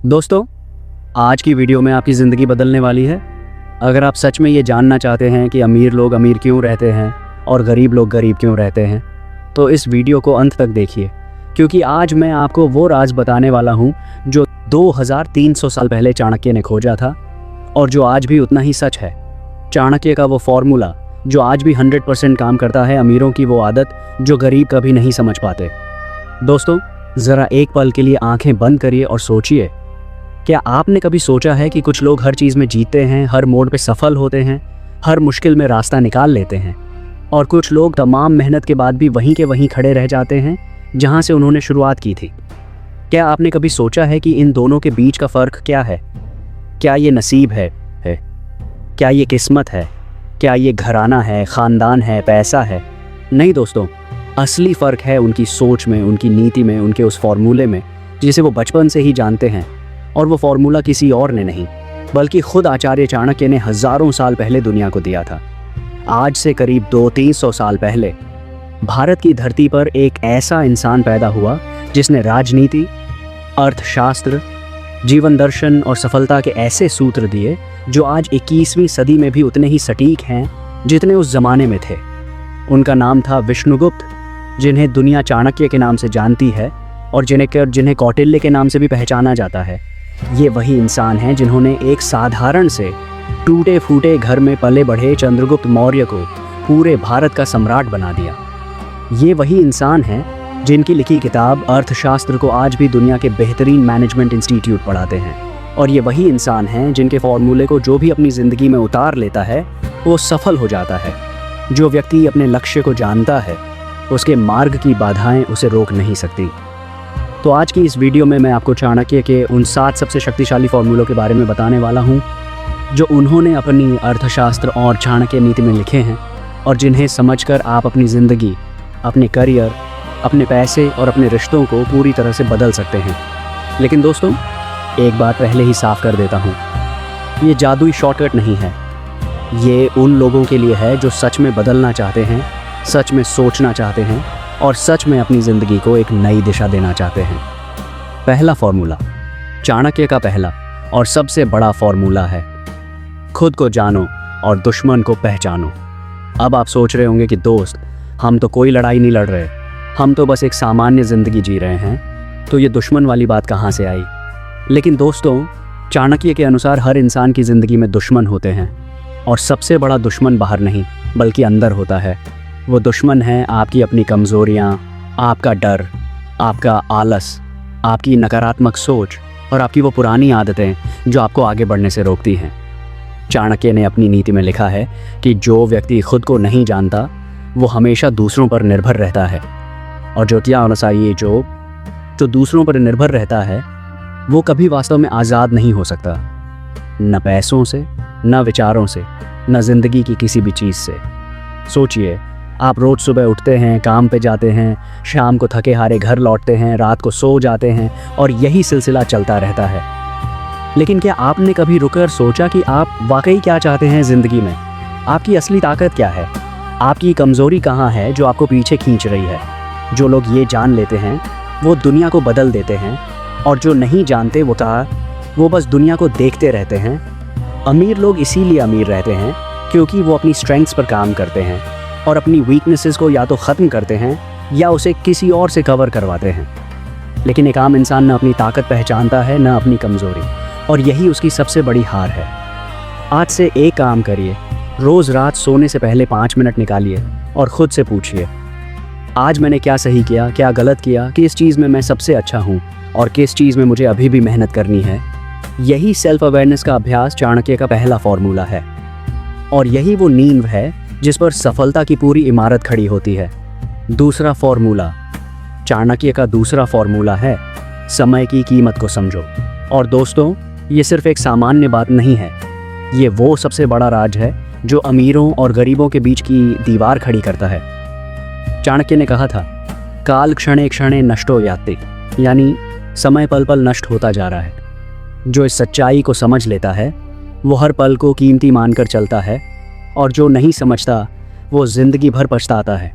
दोस्तों, आज की वीडियो में आपकी ज़िंदगी बदलने वाली है। अगर आप सच में ये जानना चाहते हैं कि अमीर लोग अमीर क्यों रहते हैं और गरीब लोग गरीब क्यों रहते हैं, तो इस वीडियो को अंत तक देखिए, क्योंकि आज मैं आपको वो राज बताने वाला हूँ जो 2300 साल पहले चाणक्य ने खोजा था और जो आज भी उतना ही सच है। चाणक्य का वो फॉर्मूला जो आज भी 100% काम करता है, अमीरों की वो आदत जो गरीब कभी नहीं समझ पाते। दोस्तों, ज़रा एक पल के लिए आंखें बंद करिए और सोचिए, क्या आपने कभी सोचा है कि कुछ लोग हर चीज़ में जीतते हैं, हर मोड़ पे सफल होते हैं, हर मुश्किल में रास्ता निकाल लेते हैं, और कुछ लोग तमाम मेहनत के बाद भी वहीं के वहीं खड़े रह जाते हैं जहां से उन्होंने शुरुआत की थी। क्या आपने कभी सोचा है कि इन दोनों के बीच का फ़र्क क्या है? क्या ये नसीब है? क्या ये किस्मत है? क्या ये घराना है, ख़ानदान है, पैसा है? नहीं दोस्तों, असली फ़र्क है उनकी सोच में, उनकी नीति में, उनके उस फॉर्मूले में जिसे वो बचपन से ही जानते हैं। और वो फॉर्मूला किसी और ने नहीं, बल्कि खुद आचार्य चाणक्य ने हज़ारों साल पहले दुनिया को दिया था। आज से करीब 200-300 साल पहले भारत की धरती पर एक ऐसा इंसान पैदा हुआ जिसने राजनीति, अर्थशास्त्र, जीवन दर्शन और सफलता के ऐसे सूत्र दिए जो आज 21वीं सदी में भी उतने ही सटीक हैं जितने उस ज़माने में थे। उनका नाम था विष्णुगुप्त, जिन्हें दुनिया चाणक्य के नाम से जानती है और जिन्हें कौटिल्य के नाम से भी पहचाना जाता है। ये वही इंसान हैं जिन्होंने एक साधारण से टूटे फूटे घर में पले बढ़े चंद्रगुप्त मौर्य को पूरे भारत का सम्राट बना दिया। ये वही इंसान हैं जिनकी लिखी किताब अर्थशास्त्र को आज भी दुनिया के बेहतरीन मैनेजमेंट इंस्टीट्यूट पढ़ाते हैं। और ये वही इंसान हैं जिनके फॉर्मूले को जो भी अपनी ज़िंदगी में उतार लेता है वो सफल हो जाता है। जो व्यक्ति अपने लक्ष्य को जानता है, उसके मार्ग की बाधाएं उसे रोक नहीं सकती। तो आज की इस वीडियो में मैं आपको चाणक्य के उन 7 सबसे शक्तिशाली फॉर्मूलों के बारे में बताने वाला हूं जो उन्होंने अपनी अर्थशास्त्र और चाणक्य नीति में लिखे हैं और जिन्हें समझकर आप अपनी ज़िंदगी, अपने करियर, अपने पैसे और अपने रिश्तों को पूरी तरह से बदल सकते हैं। लेकिन दोस्तों, एक बात पहले ही साफ कर देता हूँ, ये जादुई शॉर्टकट नहीं है। ये उन लोगों के लिए है जो सच में बदलना चाहते हैं, सच में सोचना चाहते हैं और सच में अपनी ज़िंदगी को एक नई दिशा देना चाहते हैं। पहला फॉर्मूला, चाणक्य का पहला और सबसे बड़ा फॉर्मूला है, खुद को जानो और दुश्मन को पहचानो। अब आप सोच रहे होंगे कि दोस्त, हम तो कोई लड़ाई नहीं लड़ रहे, हम तो बस एक सामान्य ज़िंदगी जी रहे हैं, तो ये दुश्मन वाली बात कहाँ से आई? लेकिन दोस्तों, चाणक्य के अनुसार हर इंसान की ज़िंदगी में दुश्मन होते हैं और सबसे बड़ा दुश्मन बाहर नहीं बल्कि अंदर होता है। वो दुश्मन है आपकी अपनी कमज़ोरियाँ, आपका डर, आपका आलस, आपकी नकारात्मक सोच और आपकी वो पुरानी आदतें जो आपको आगे बढ़ने से रोकती हैं। चाणक्य ने अपनी नीति में लिखा है कि जो व्यक्ति खुद को नहीं जानता वो हमेशा दूसरों पर निर्भर रहता है, और जो दूसरों पर निर्भर रहता है वो कभी वास्तव में आज़ाद नहीं हो सकता, न पैसों से, न विचारों से, न ज़िंदगी की किसी भी चीज़ से। सोचिए, आप रोज़ सुबह उठते हैं, काम पे जाते हैं, शाम को थके हारे घर लौटते हैं, रात को सो जाते हैं और यही सिलसिला चलता रहता है। लेकिन क्या आपने कभी रुककर सोचा कि आप वाकई क्या चाहते हैं ज़िंदगी में? आपकी असली ताकत क्या है? आपकी कमज़ोरी कहाँ है जो आपको पीछे खींच रही है? जो लोग ये जान लेते हैं वो दुनिया को बदल देते हैं, और जो नहीं जानते वो बस दुनिया को देखते रहते हैं। अमीर लोग इसीलिए अमीर रहते हैं क्योंकि वो अपनी स्ट्रेंथ्स पर काम करते हैं और अपनी वीकनेसेस को या तो ख़त्म करते हैं या उसे किसी और से कवर करवाते हैं। लेकिन एक आम इंसान न अपनी ताकत पहचानता है, न अपनी कमज़ोरी, और यही उसकी सबसे बड़ी हार है। आज से एक काम करिए, रोज़ रात सोने से पहले 5 मिनट निकालिए और ख़ुद से पूछिए, आज मैंने क्या सही किया, क्या गलत किया, किस चीज़ में मैं सबसे अच्छा हूँ और किस चीज़ में मुझे अभी भी मेहनत करनी है। यही सेल्फ अवेयरनेस का अभ्यास चाणक्य का पहला फॉर्मूला है, और यही वो नींव है जिस पर सफलता की पूरी इमारत खड़ी होती है। दूसरा फॉर्मूला, चाणक्य का दूसरा फॉर्मूला है, समय की कीमत को समझो। और दोस्तों, ये सिर्फ एक सामान्य बात नहीं है, ये वो सबसे बड़ा राज है जो अमीरों और गरीबों के बीच की दीवार खड़ी करता है। चाणक्य ने कहा था, काल क्षणे क्षणे नष्टो याति, यानी समय पल पल नष्ट होता जा रहा है। जो इस सच्चाई को समझ लेता है वो हर पल को कीमती मानकर चलता है, और जो नहीं समझता वो ज़िंदगी भर पछताता है।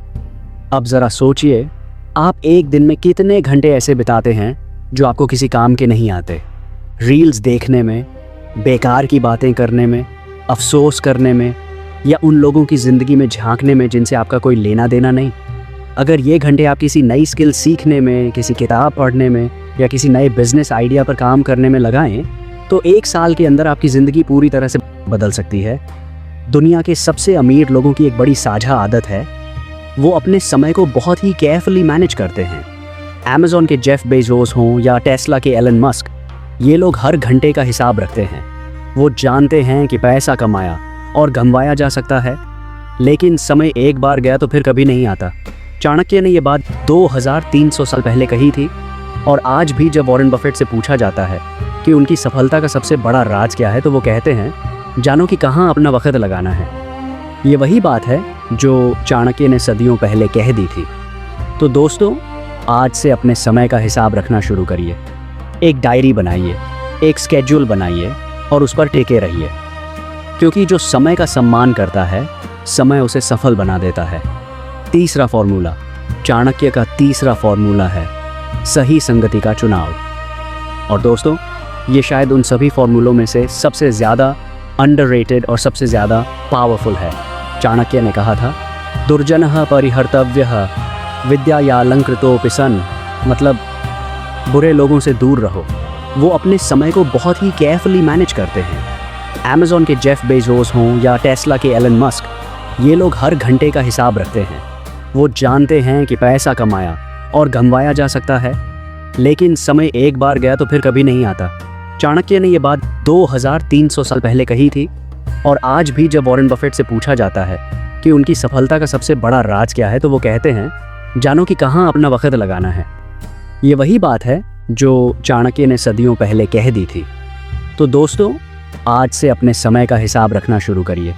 अब ज़रा सोचिए, आप एक दिन में कितने घंटे ऐसे बिताते हैं जो आपको किसी काम के नहीं आते? रील्स देखने में, बेकार की बातें करने में, अफसोस करने में या उन लोगों की ज़िंदगी में झांकने में जिनसे आपका कोई लेना देना नहीं। अगर ये घंटे आप किसी नई स्किल सीखने में, किसी किताब पढ़ने में या किसी नए बिजनेस आइडिया पर काम करने में लगाएं, तो 1 साल के अंदर आपकी ज़िंदगी पूरी तरह से बदल सकती है। दुनिया के सबसे अमीर लोगों की एक बड़ी साझा आदत है, वो अपने समय को बहुत ही केयरफुली मैनेज करते हैं। अमेज़ॉन के जेफ बेजोस हों या टेस्ला के एलन मस्क, ये लोग हर घंटे का हिसाब रखते हैं। वो जानते हैं कि पैसा कमाया और गंवाया जा सकता है, लेकिन समय एक बार गया तो फिर कभी नहीं आता। चाणक्य ने ये बात 2300 साल पहले कही थी, और आज भी जब वॉरेन बफेट से पूछा जाता है कि उनकी सफलता का सबसे बड़ा राज क्या है, तो वो कहते हैं, जानो कि कहाँ अपना वक्त लगाना है। ये वही बात है जो चाणक्य ने सदियों पहले कह दी थी। तो दोस्तों, आज से अपने समय का हिसाब रखना शुरू करिए। एक डायरी बनाइए, एक स्केड्यूल बनाइए और उस पर टिके रहिए, क्योंकि जो समय का सम्मान करता है, समय उसे सफल बना देता है। तीसरा फॉर्मूला, चाणक्य का तीसरा फॉर्मूला है सही संगति का चुनाव। और दोस्तों, ये शायद उन सभी फॉर्मूलों में से सबसे ज़्यादा अंडररेटेड और सबसे ज़्यादा पावरफुल है। चाणक्य ने कहा था, दुर्जनः परिहर्तव्यः विद्यायालंकृतोऽपि सन्, मतलब बुरे लोगों से दूर रहो। वो अपने समय को बहुत ही केयरफुली मैनेज करते हैं। अमेज़ॉन के जेफ बेजोस हों या टेस्ला के एलन मस्क, ये लोग हर घंटे का हिसाब रखते हैं। वो जानते हैं कि पैसा कमाया और गंवाया जा सकता है, लेकिन समय एक बार गया तो फिर कभी नहीं आता। चाणक्य ने ये बात 2300 साल पहले कही थी, और आज भी जब वॉरेन बफेट से पूछा जाता है कि उनकी सफलता का सबसे बड़ा राज क्या है, तो वो कहते हैं, जानो कि कहाँ अपना वक्त लगाना है। ये वही बात है जो चाणक्य ने सदियों पहले कह दी थी। तो दोस्तों, आज से अपने समय का हिसाब रखना शुरू करिए।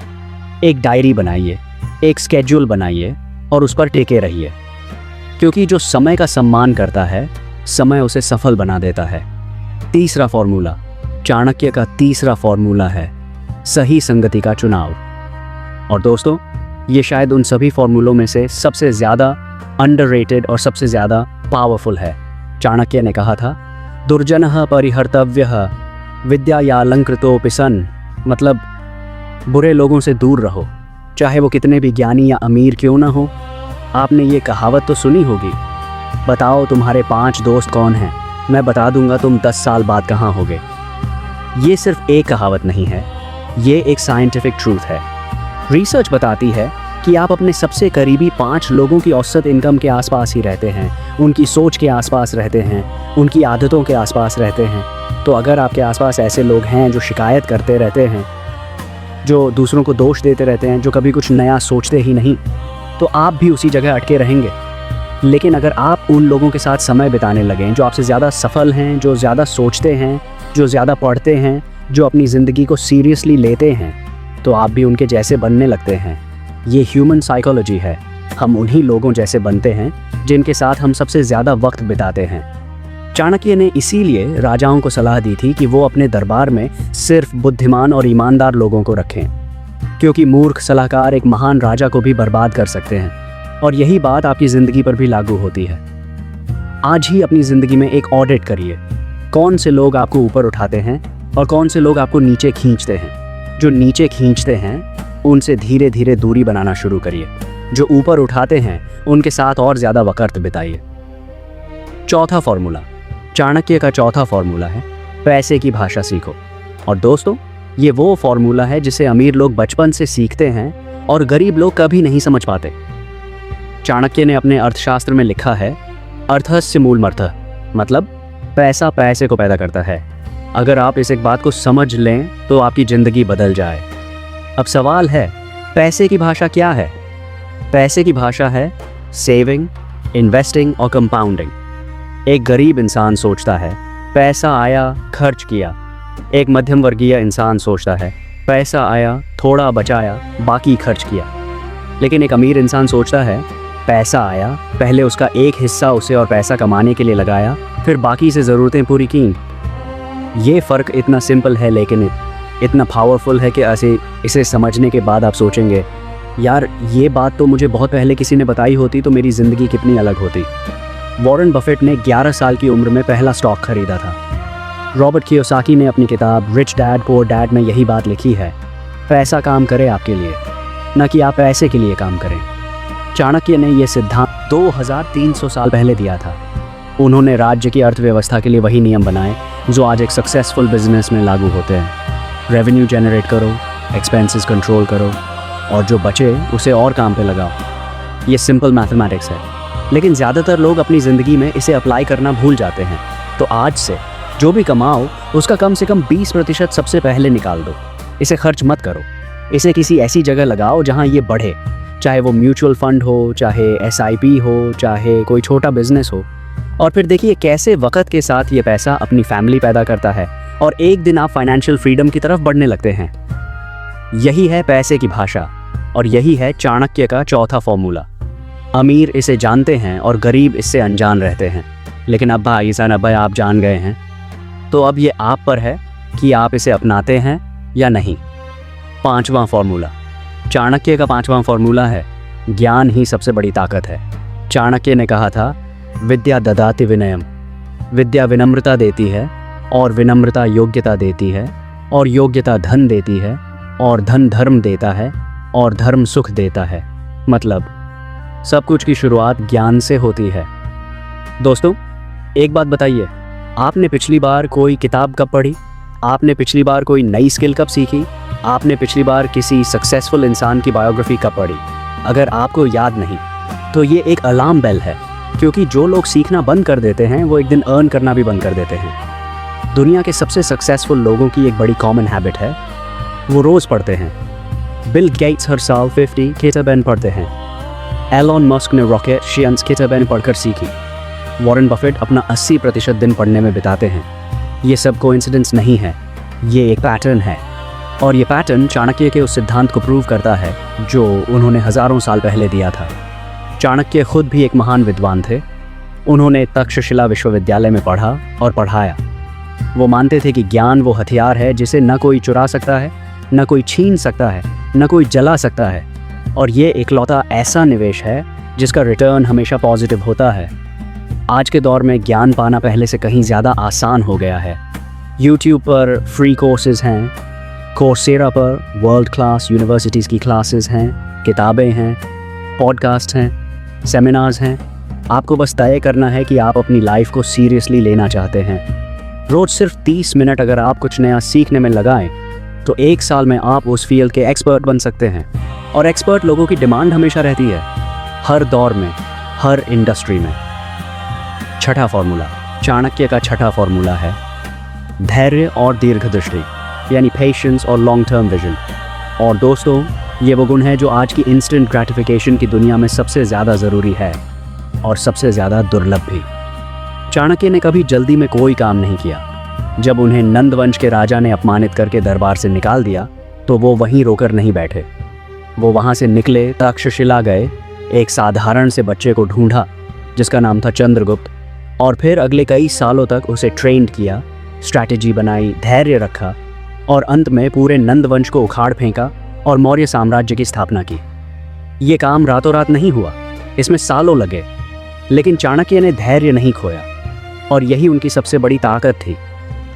एक डायरी बनाइए, एक स्केड्यूल बनाइए और उस पर टिके रहिए, क्योंकि जो समय का सम्मान करता है, समय उसे सफल बना देता है। तीसरा फॉर्मूला, चाणक्य का तीसरा फॉर्मूला है सही संगति का चुनाव। और दोस्तों, ये शायद उन सभी फॉर्मूलों में से सबसे ज़्यादा अंडररेटेड और सबसे ज़्यादा पावरफुल है। चाणक्य ने कहा था, दुर्जनः परिहर्तव्यः विद्यायालंकृतोऽपि सन्, मतलब बुरे लोगों से दूर रहो, चाहे वो कितने भी ज्ञानी या अमीर क्यों ना हो। आपने ये कहावत तो सुनी होगी, बताओ तुम्हारे 5 दोस्त कौन हैं, मैं बता दूंगा तुम 10 साल बाद कहाँ होगे। ये सिर्फ एक कहावत नहीं है, ये एक साइंटिफिक ट्रूथ है। रिसर्च बताती है कि आप अपने सबसे करीबी 5 लोगों की औसत इनकम के आसपास ही रहते हैं, उनकी सोच के आसपास रहते हैं, उनकी आदतों के आसपास रहते हैं। तो अगर आपके आसपास ऐसे लोग हैं जो शिकायत करते रहते हैं, जो दूसरों को दोष देते रहते हैं, जो कभी कुछ नया सोचते ही नहीं, तो आप भी उसी जगह अटके रहेंगे। लेकिन अगर आप उन लोगों के साथ समय बिताने लगें जो आपसे ज़्यादा सफल हैं, जो ज़्यादा सोचते हैं, जो ज़्यादा पढ़ते हैं, जो अपनी ज़िंदगी को सीरियसली लेते हैं, तो आप भी उनके जैसे बनने लगते हैं। ये ह्यूमन साइकोलॉजी है। हम उन्हीं लोगों जैसे बनते हैं जिनके साथ हम सबसे ज़्यादा वक्त बिताते हैं। चाणक्य ने इसीलिए राजाओं को सलाह दी थी कि वो अपने दरबार में सिर्फ बुद्धिमान और ईमानदार लोगों को रखें, क्योंकि मूर्ख सलाहकार एक महान राजा को भी बर्बाद कर सकते हैं। और यही बात आपकी ज़िंदगी पर भी लागू होती है। आज ही अपनी ज़िंदगी में एक ऑडिट करिए, कौन से लोग आपको ऊपर उठाते हैं और कौन से लोग आपको नीचे खींचते हैं। जो नीचे खींचते हैं उनसे धीरे धीरे दूरी बनाना शुरू करिए, जो ऊपर उठाते हैं उनके साथ और ज़्यादा वक्त बिताइए। चौथा फॉर्मूला, चाणक्य का चौथा फॉर्मूला है पैसे की भाषा सीखो। और दोस्तों, ये वो फॉर्मूला है जिसे अमीर लोग बचपन से सीखते हैं और गरीब लोग कभी नहीं समझ पाते। चाणक्य ने अपने अर्थशास्त्र में लिखा है, अर्थस्य मूलमर्थः, मतलब पैसा पैसे को पैदा करता है। अगर आप इस एक बात को समझ लें तो आपकी ज़िंदगी बदल जाए। अब सवाल है, पैसे की भाषा क्या है? पैसे की भाषा है सेविंग, इन्वेस्टिंग और कंपाउंडिंग। एक गरीब इंसान सोचता है पैसा आया खर्च किया। एक मध्यम वर्गीय इंसान सोचता है पैसा आया थोड़ा बचाया बाकी खर्च किया। लेकिन एक अमीर इंसान सोचता है पैसा आया, पहले उसका एक हिस्सा उसे और पैसा कमाने के लिए लगाया, फिर बाकी से ज़रूरतें पूरी की। ये फ़र्क इतना सिंपल है लेकिन इतना पावरफुल है कि इसे समझने के बाद आप सोचेंगे, यार ये बात तो मुझे बहुत पहले किसी ने बताई होती तो मेरी ज़िंदगी कितनी अलग होती। वॉरेन बफेट ने 11 साल की उम्र में पहला स्टॉक खरीदा था। रॉबर्ट कियोसाकी ने अपनी किताब रिच डैड पुअर डैड में यही बात लिखी है, पैसा काम करे आपके लिए, न कि आप पैसे के लिए काम करें। चाणक्य ने यह सिद्धांत 2300 साल पहले दिया था। उन्होंने राज्य की अर्थव्यवस्था के लिए वही नियम बनाए जो आज एक सक्सेसफुल बिजनेस में लागू होते हैं। रेवेन्यू जनरेट करो, एक्सपेंसेस कंट्रोल करो और जो बचे उसे और काम पे लगाओ। ये सिंपल मैथमेटिक्स है, लेकिन ज़्यादातर लोग अपनी ज़िंदगी में इसे अप्लाई करना भूल जाते हैं। तो आज से जो भी कमाओ उसका कम से कम 20% सबसे पहले निकाल दो। इसे खर्च मत करो, इसे किसी ऐसी जगह लगाओ जहाँ ये बढ़े, चाहे वो म्यूचुअल फंड हो, चाहे SIP हो, चाहे कोई छोटा बिजनेस हो। और फिर देखिए कैसे वक्त के साथ ये पैसा अपनी फैमिली पैदा करता है और एक दिन आप फाइनेंशियल फ्रीडम की तरफ बढ़ने लगते हैं। यही है पैसे की भाषा और यही है चाणक्य का चौथा फॉर्मूला। अमीर इसे जानते हैं और गरीब इससे अनजान रहते हैं। लेकिन अब भाई आप जान गए हैं, तो अब ये आप पर है कि आप इसे अपनाते हैं या नहीं। पांचवा फॉर्मूला, चाणक्य का पांचवा फॉर्मूला है, ज्ञान ही सबसे बड़ी ताकत है। चाणक्य ने कहा था, विद्या ददाति विनयम, विद्या विनम्रता देती है और विनम्रता योग्यता देती है और योग्यता धन देती है और धन धर्म देता है और धर्म सुख देता है। मतलब सब कुछ की शुरुआत ज्ञान से होती है। दोस्तों, एक बात बताइए, आपने पिछली बार कोई किताब कब पढ़ी? आपने पिछली बार कोई नई स्किल कब सीखी? आपने पिछली बार किसी सक्सेसफुल इंसान की बायोग्राफी कब पढ़ी? अगर आपको याद नहीं तो ये एक अलार्म बेल है, क्योंकि जो लोग सीखना बंद कर देते हैं वो एक दिन अर्न करना भी बंद कर देते हैं। दुनिया के सबसे सक्सेसफुल लोगों की एक बड़ी कॉमन हैबिट है, वो रोज़ पढ़ते हैं। बिल गेट्स हर साल 50 किताबें पढ़ते हैं। एलोन मस्क ने रॉकेट शियंस किताबें पढ़कर सीखी। वॉरेन बफेट अपना 80% दिन पढ़ने में बिताते हैं। ये सब कोइंसिडेंस नहीं है, ये एक पैटर्न है और ये पैटर्न चाणक्य के उस सिद्धांत को प्रूव करता है जो उन्होंने हज़ारों साल पहले दिया था। चाणक्य खुद भी एक महान विद्वान थे। उन्होंने तक्षशिला विश्वविद्यालय में पढ़ा और पढ़ाया। वो मानते थे कि ज्ञान वो हथियार है जिसे न कोई चुरा सकता है, न कोई छीन सकता है, न कोई जला सकता है, और ये इकलौता ऐसा निवेश है जिसका रिटर्न हमेशा पॉजिटिव होता है। आज के दौर में ज्ञान पाना पहले से कहीं ज़्यादा आसान हो गया है। YouTube पर फ्री कोर्सेज हैं, कोर्सेरा पर वर्ल्ड क्लास यूनिवर्सिटीज़ की क्लासेस हैं, किताबें हैं, पॉडकास्ट हैं, सेमिनार्स हैं। आपको बस तय करना है कि आप अपनी लाइफ को सीरियसली लेना चाहते हैं। रोज़ सिर्फ 30 मिनट अगर आप कुछ नया सीखने में लगाएं तो 1 साल में आप उस फील्ड के एक्सपर्ट बन सकते हैं। और एक्सपर्ट लोगों की डिमांड हमेशा रहती है, हर दौर में, हर इंडस्ट्री में। छठा फॉर्मूला, चाणक्य का छठा फॉर्मूला है धैर्य और दीर्घदृष्टि, यानी पेशेंस और लॉन्ग टर्म विजन। और दोस्तों, ये वो गुण है जो आज की इंस्टेंट ग्रेटिफिकेशन की दुनिया में सबसे ज़्यादा ज़रूरी है और सबसे ज़्यादा दुर्लभ भी। चाणक्य ने कभी जल्दी में कोई काम नहीं किया। जब उन्हें नंद वंश के राजा ने अपमानित करके दरबार से निकाल दिया तो वो वहीं रोकर नहीं बैठे। वो वहाँ से निकले, तक्षशिला गए, एक साधारण से बच्चे को ढूंढा जिसका नाम था चंद्रगुप्त, और फिर अगले कई सालों तक उसे ट्रेंड किया, स्ट्रैटेजी बनाई, धैर्य रखा और अंत में पूरे नंद वंश को उखाड़ फेंका और मौर्य साम्राज्य की स्थापना की। ये काम रातों रात नहीं हुआ, इसमें सालों लगे, लेकिन चाणक्य ने धैर्य नहीं खोया और यही उनकी सबसे बड़ी ताकत थी।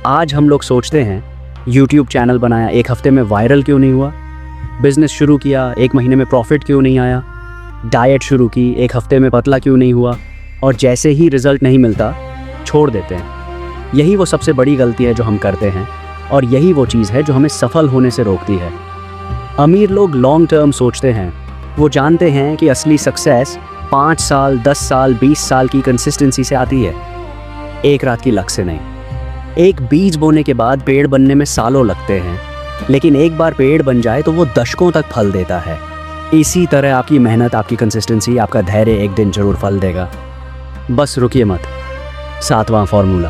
आज हम लोग सोचते हैं YouTube चैनल बनाया, 1 हफ्ते में वायरल क्यों नहीं हुआ? बिजनेस शुरू किया, 1 महीने में प्रॉफिट क्यों नहीं आया? डाइट शुरू की, 1 हफ्ते में पतला क्यों नहीं हुआ? और जैसे ही रिजल्ट नहीं मिलता छोड़ देते हैं। यही वो सबसे बड़ी गलती है जो हम करते हैं और यही वो चीज़ है जो हमें सफल होने से रोकती है। अमीर लोग लॉन्ग टर्म सोचते हैं। वो जानते हैं कि असली सक्सेस 5 साल, 10 साल, 20 साल की कंसिस्टेंसी से आती है, एक रात की लक से नहीं। एक बीज बोने के बाद पेड़ बनने में सालों लगते हैं, लेकिन एक बार पेड़ बन जाए तो वो दशकों तक फल देता है। इसी तरह आपकी मेहनत, आपकी कंसिस्टेंसी, आपका धैर्य एक दिन जरूर फल देगा। बस रुकिए मत। 7वां फॉर्मूला,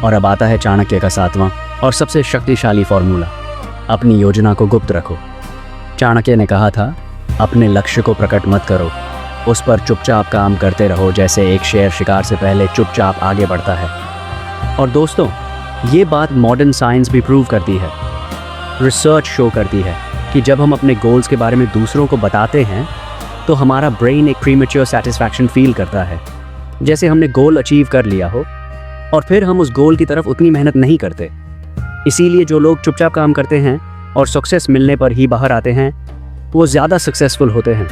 और अब आता है चाणक्य का 7वां और सबसे शक्तिशाली फॉर्मूला, अपनी योजना को गुप्त रखो। चाणक्य ने कहा था, अपने लक्ष्य को प्रकट मत करो, उस पर चुपचाप काम करते रहो, जैसे एक शेर शिकार से पहले चुपचाप आगे बढ़ता है। और दोस्तों, ये बात मॉडर्न साइंस भी प्रूव करती है। रिसर्च शो करती है कि जब हम अपने गोल्स के बारे में दूसरों को बताते हैं तो हमारा ब्रेन एक प्रीमेच्योर सेटिस्फैक्शन फील करता है, जैसे हमने गोल अचीव कर लिया हो। और फिर हम उस गोल की तरफ उतनी मेहनत नहीं करते। इसीलिए जो लोग चुपचाप काम करते हैं और सक्सेस मिलने पर ही बाहर आते हैं, वो ज़्यादा सक्सेसफुल होते हैं।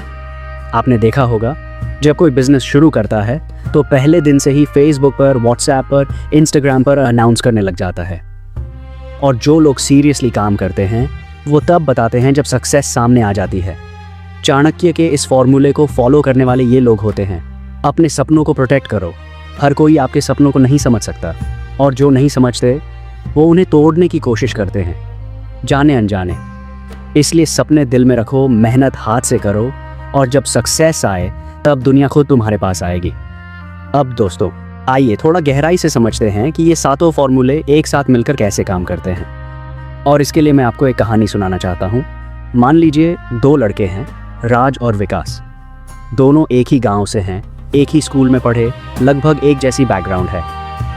आपने देखा होगा, जब कोई बिजनेस शुरू करता है तो पहले दिन से ही फेसबुक पर, व्हाट्सएप पर, इंस्टाग्राम पर अनाउंस करने लग जाता है। और जो लोग सीरियसली काम करते हैं वो तब बताते हैं जब सक्सेस सामने आ जाती है। चाणक्य के इस फॉर्मूले को फॉलो करने वाले ये लोग होते हैं। अपने सपनों को प्रोटेक्ट करो। हर कोई आपके सपनों को नहीं समझ सकता, और जो नहीं समझते वो उन्हें तोड़ने की कोशिश करते हैं, जाने अनजाने। इसलिए सपने दिल में रखो, मेहनत हाथ से करो, और जब सक्सेस आए तब दुनिया खुद तुम्हारे पास आएगी। अब दोस्तों, आइए थोड़ा गहराई से समझते हैं कि ये सातों फॉर्मूले एक साथ मिलकर कैसे काम करते हैं। और इसके लिए मैं आपको एक कहानी सुनाना चाहता हूँ। मान लीजिए 2 लड़के हैं, राज और विकास। दोनों एक ही गांव से हैं, एक ही स्कूल में पढ़े, लगभग एक जैसी बैकग्राउंड है।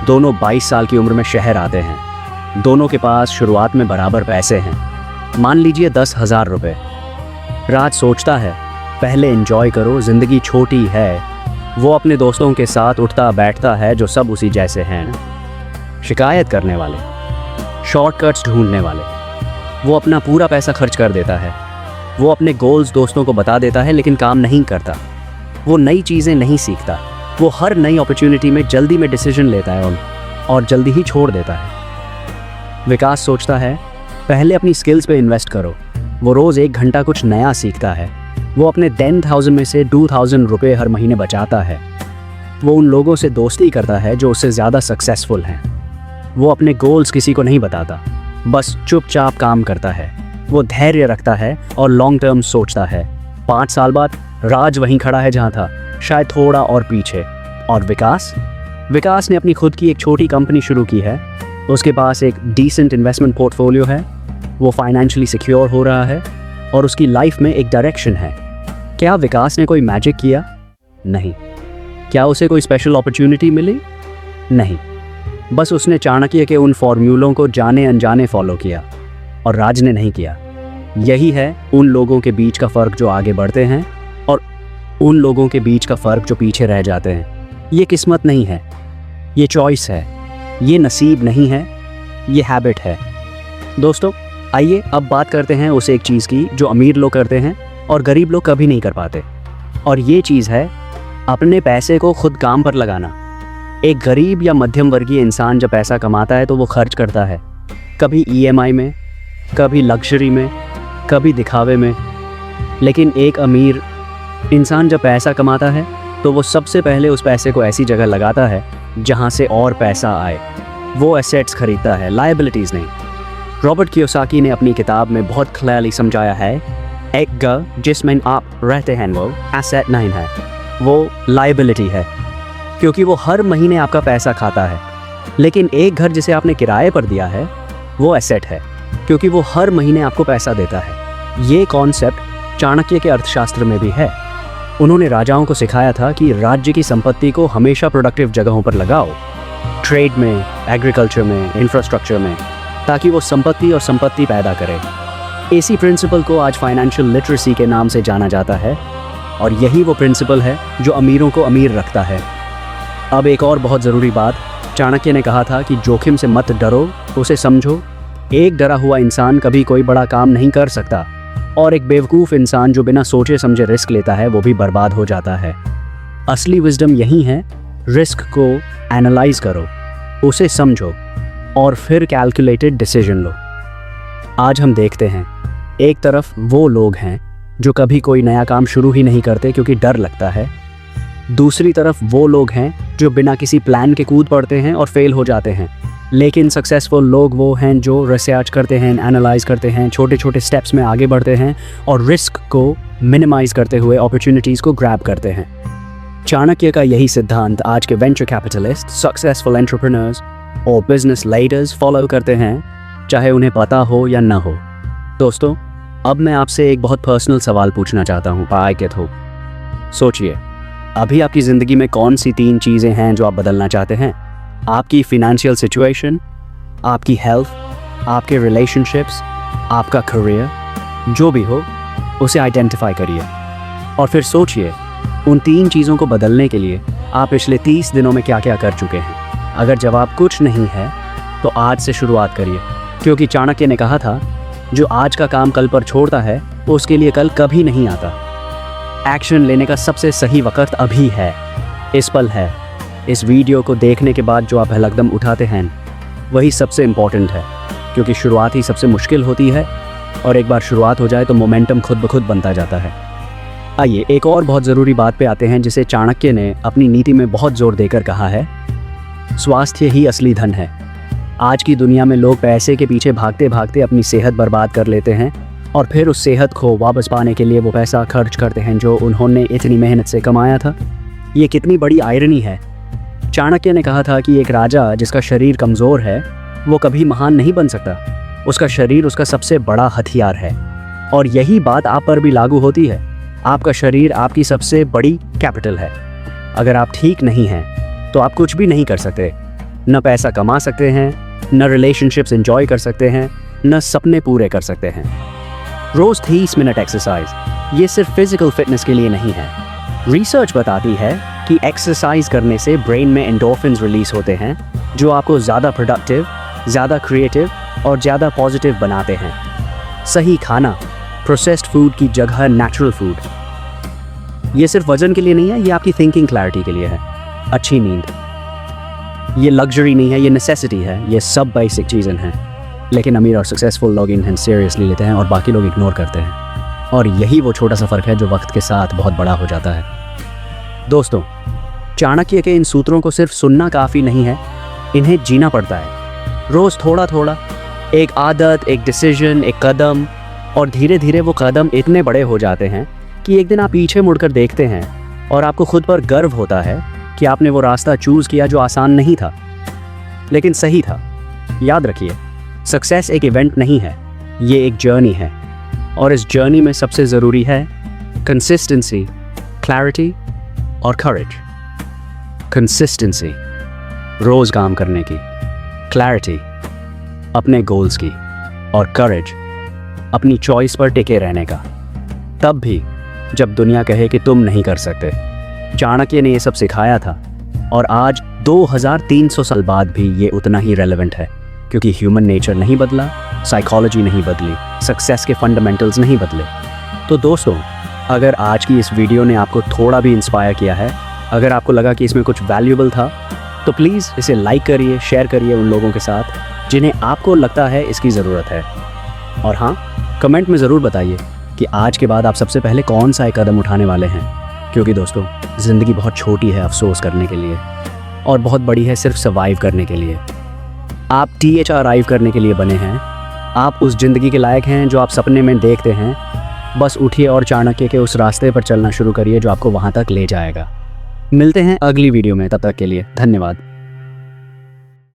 दोनों 22 साल की उम्र में शहर आते हैं। दोनों के पास शुरुआत में बराबर पैसे हैं, मान लीजिए 10,000 रुपये। राज सोचता है, पहले एंजॉय करो, ज़िंदगी छोटी है। वो अपने दोस्तों के साथ उठता बैठता है जो सब उसी जैसे हैं, शिकायत करने वाले, शॉर्टकट्स ढूंढने वाले। वो अपना पूरा पैसा खर्च कर देता है। वो अपने गोल्स दोस्तों को बता देता है लेकिन काम नहीं करता। वो नई चीज़ें नहीं सीखता। वो हर नई अपॉर्चुनिटी में जल्दी में डिसीजन लेता है और जल्दी ही छोड़ देता है। विकास सोचता है, पहले अपनी स्किल्स पे इन्वेस्ट करो। वो रोज़ 1 घंटा कुछ नया सीखता है। वो अपने 10,000 में से 2,000 रुपये हर महीने बचाता है। वो उन लोगों से दोस्ती करता है जो उससे ज़्यादा सक्सेसफुल हैं। वो अपने गोल्स किसी को नहीं बताता, बस चुपचाप काम करता है। वो धैर्य रखता है और लॉन्ग टर्म सोचता है। 5 साल बाद राज वहीं खड़ा है जहाँ था, शायद थोड़ा और पीछे। और विकास ने अपनी खुद की एक छोटी कंपनी शुरू की है। उसके पास एक डिसेंट इन्वेस्टमेंट पोर्टफोलियो है। वो फाइनेंशियली सिक्योर हो रहा है और उसकी लाइफ में एक डायरेक्शन है। क्या विकास ने कोई मैजिक किया? नहीं। क्या उसे कोई स्पेशल अपॉर्चुनिटी मिली? नहीं। बस उसने चाणक्य के उन फॉर्मूलों को जाने अनजाने फॉलो किया, और राज ने नहीं किया। यही है उन लोगों के बीच का फ़र्क जो आगे बढ़ते हैं और उन लोगों के बीच का फ़र्क जो पीछे रह जाते हैं। ये किस्मत नहीं है, ये चॉइस है। ये नसीब नहीं है, ये हैबिट है। दोस्तों, आइए अब बात करते हैं उस एक चीज़ की जो अमीर लोग करते हैं और गरीब लोग कभी नहीं कर पाते। और ये चीज़ है अपने पैसे को खुद काम पर लगाना। एक गरीब या मध्यम वर्गीय इंसान जब पैसा कमाता है तो वो खर्च करता है, कभी EMI में, कभी लग्जरी में, कभी दिखावे में। लेकिन एक अमीर इंसान जब पैसा कमाता है तो वो सबसे पहले उस पैसे को ऐसी जगह लगाता है जहाँ से और पैसा आए। वो एसेट्स खरीदता है, लायबिलिटीज़ नहीं। रॉबर्ट कियोसाकी ने अपनी किताब में बहुत क्लियरली समझाया है, एक घर जिसमें आप रहते हैं वो एसेट नहीं है, वो लायबिलिटी है, क्योंकि वो हर महीने आपका पैसा खाता है। लेकिन एक घर जिसे आपने किराए पर दिया है वो एसेट है, क्योंकि वो हर महीने आपको पैसा देता है। ये कॉन्सेप्ट चाणक्य के अर्थशास्त्र में भी है। उन्होंने राजाओं को सिखाया था कि राज्य की संपत्ति को हमेशा प्रोडक्टिव जगहों पर लगाओ, ट्रेड में, एग्रीकल्चर में, इंफ्रास्ट्रक्चर में, ताकि वो संपत्ति और संपत्ति पैदा करे। इसी प्रिंसिपल को आज फाइनेंशियल लिटरेसी के नाम से जाना जाता है, और यही वो प्रिंसिपल है जो अमीरों को अमीर रखता है। अब एक और बहुत ज़रूरी बात, चाणक्य ने कहा था कि जोखिम से मत डरो, उसे समझो। एक डरा हुआ इंसान कभी कोई बड़ा काम नहीं कर सकता, और एक बेवकूफ़ इंसान जो बिना सोचे समझे रिस्क लेता है वो भी बर्बाद हो जाता है। असली विजडम यही है, रिस्क को एनालाइज करो, उसे समझो, और फिर कैलकुलेटेड डिसीजन लो। आज हम देखते हैं, एक तरफ वो लोग हैं जो कभी कोई नया काम शुरू ही नहीं करते क्योंकि डर लगता है। दूसरी तरफ वो लोग हैं जो बिना किसी प्लान के कूद पड़ते हैं और फेल हो जाते हैं। लेकिन सक्सेसफुल लोग वो हैं जो रिसर्च करते हैं, एनालाइज करते हैं, छोटे छोटे स्टेप्स में आगे बढ़ते हैं और रिस्क को मिनिमाइज करते हुए अपॉर्चुनिटीज़ को ग्रैब करते हैं। चाणक्य का यही सिद्धांत आज के वेंचर कैपिटलिस्ट, सक्सेसफुल एंटरप्रेन्योर्स और बिजनेस लीडर्स फॉलो करते हैं, चाहे उन्हें पता हो या ना हो। दोस्तों, अब मैं आपसे एक बहुत पर्सनल सवाल पूछना चाहता हूँ पाई के थ्रू। सोचिए, अभी आपकी ज़िंदगी में कौन सी 3 चीज़ें हैं जो आप बदलना चाहते हैं? आपकी फिनेंशियल सिचुएशन, आपकी हेल्थ, आपके रिलेशनशिप्स, आपका करियर, जो भी हो उसे आइडेंटिफाई करिए और फिर सोचिए उन 3 चीज़ों को बदलने के लिए आप पिछले 30 दिनों में क्या क्या कर चुके हैं। अगर जवाब कुछ नहीं है तो आज से शुरुआत करिए, क्योंकि चाणक्य ने कहा था जो आज का काम कल पर छोड़ता है वो उसके लिए कल कभी नहीं आता। एक्शन लेने का सबसे सही वक्त अभी है, इस पल है। इस वीडियो को देखने के बाद जो आप पहलकदम उठाते हैं वही सबसे इम्पॉर्टेंट है, क्योंकि शुरुआत ही सबसे मुश्किल होती है और एक बार शुरुआत हो जाए तो मोमेंटम खुद ब खुद बनता जाता है। आइए एक और बहुत ज़रूरी बात पे आते हैं जिसे चाणक्य ने अपनी नीति में बहुत जोर देकर कहा है, स्वास्थ्य ही असली धन है। आज की दुनिया में लोग पैसे के पीछे भागते भागते अपनी सेहत बर्बाद कर लेते हैं और फिर उस सेहत को वापस पाने के लिए वो पैसा खर्च करते हैं जो उन्होंने इतनी मेहनत से कमाया था। ये कितनी बड़ी आयरनी है। चाणक्य ने कहा था कि एक राजा जिसका शरीर कमज़ोर है वो कभी महान नहीं बन सकता। उसका शरीर उसका सबसे बड़ा हथियार है और यही बात आप पर भी लागू होती है। आपका शरीर आपकी सबसे बड़ी कैपिटल है। अगर आप ठीक नहीं हैं तो आप कुछ भी नहीं कर सकते। न पैसा कमा सकते हैं, न रिलेशनशिप्स एंजॉय कर सकते हैं, न सपने पूरे कर सकते हैं। रोज़ 30 मिनट एक्सरसाइज ये सिर्फ फिजिकल फिटनेस के लिए नहीं है। रिसर्च बताती है कि एक्सरसाइज करने से ब्रेन में एंडोर्फिन्स रिलीज होते हैं जो आपको ज़्यादा प्रोडक्टिव, ज़्यादा क्रिएटिव और ज़्यादा पॉजिटिव बनाते हैं। सही खाना, प्रोसेस्ड फूड की जगह नेचुरल फूड, ये सिर्फ वजन के लिए नहीं है, ये आपकी थिंकिंग क्लैरिटी के लिए है। अच्छी नींद, ये लग्जरी नहीं है, ये नेसेसिटी है। ये सब बेसिक चीज़ें हैं, लेकिन अमीर और सक्सेसफुल लोग इन्हें सीरियसली लेते हैं और बाकी लोग इग्नोर करते हैं। और यही वो छोटा सा फ़र्क है जो वक्त के साथ बहुत बड़ा हो जाता है। दोस्तों, चाणक्य के इन सूत्रों को सिर्फ सुनना काफ़ी नहीं है, इन्हें जीना पड़ता है। रोज़ थोड़ा थोड़ा, एक आदत, एक डिसीजन, एक कदम, और धीरे धीरे वो कदम इतने बड़े हो जाते हैं कि एक दिन आप पीछे मुड़कर देखते हैं और आपको खुद पर गर्व होता है कि आपने वो रास्ता चूज़ किया जो आसान नहीं था लेकिन सही था। याद रखिए, सक्सेस एक इवेंट नहीं है, ये एक जर्नी है और इस जर्नी में सबसे ज़रूरी है कंसिस्टेंसी, क्लैरिटी और करेज। कंसिस्टेंसी, रोज़ काम करने की, क्लैरिटी, अपने गोल्स की, और करेज, अपनी चॉइस पर टिके रहने का, तब भी जब दुनिया कहे कि तुम नहीं कर सकते। चाणक्य ने ये सब सिखाया था और आज 2300 साल बाद भी ये उतना ही रेलेवेंट है, क्योंकि ह्यूमन नेचर नहीं बदला, साइकोलॉजी नहीं बदली, सक्सेस के फंडामेंटल्स नहीं बदले। तो दोस्तों, अगर आज की इस वीडियो ने आपको थोड़ा भी इंस्पायर किया है, अगर आपको लगा कि इसमें कुछ वैल्यूएबल था, तो प्लीज़ इसे लाइक करिए, शेयर करिए उन लोगों के साथ जिन्हें आपको लगता है इसकी ज़रूरत है। और हाँ, कमेंट में ज़रूर बताइए कि आज के बाद आप सबसे पहले कौन सा एक कदम उठाने वाले हैं, क्योंकि दोस्तों, ज़िंदगी बहुत छोटी है अफसोस करने के लिए और बहुत बड़ी है सिर्फ सर्वाइव करने के लिए। आप THRIVE करने के लिए बने हैं। आप उस ज़िंदगी के लायक हैं जो आप सपने में देखते हैं। बस उठिए और चाणक्य के उस रास्ते पर चलना शुरू करिए जो आपको वहाँ तक ले जाएगा। मिलते हैं अगली वीडियो में, तब तक के लिए धन्यवाद।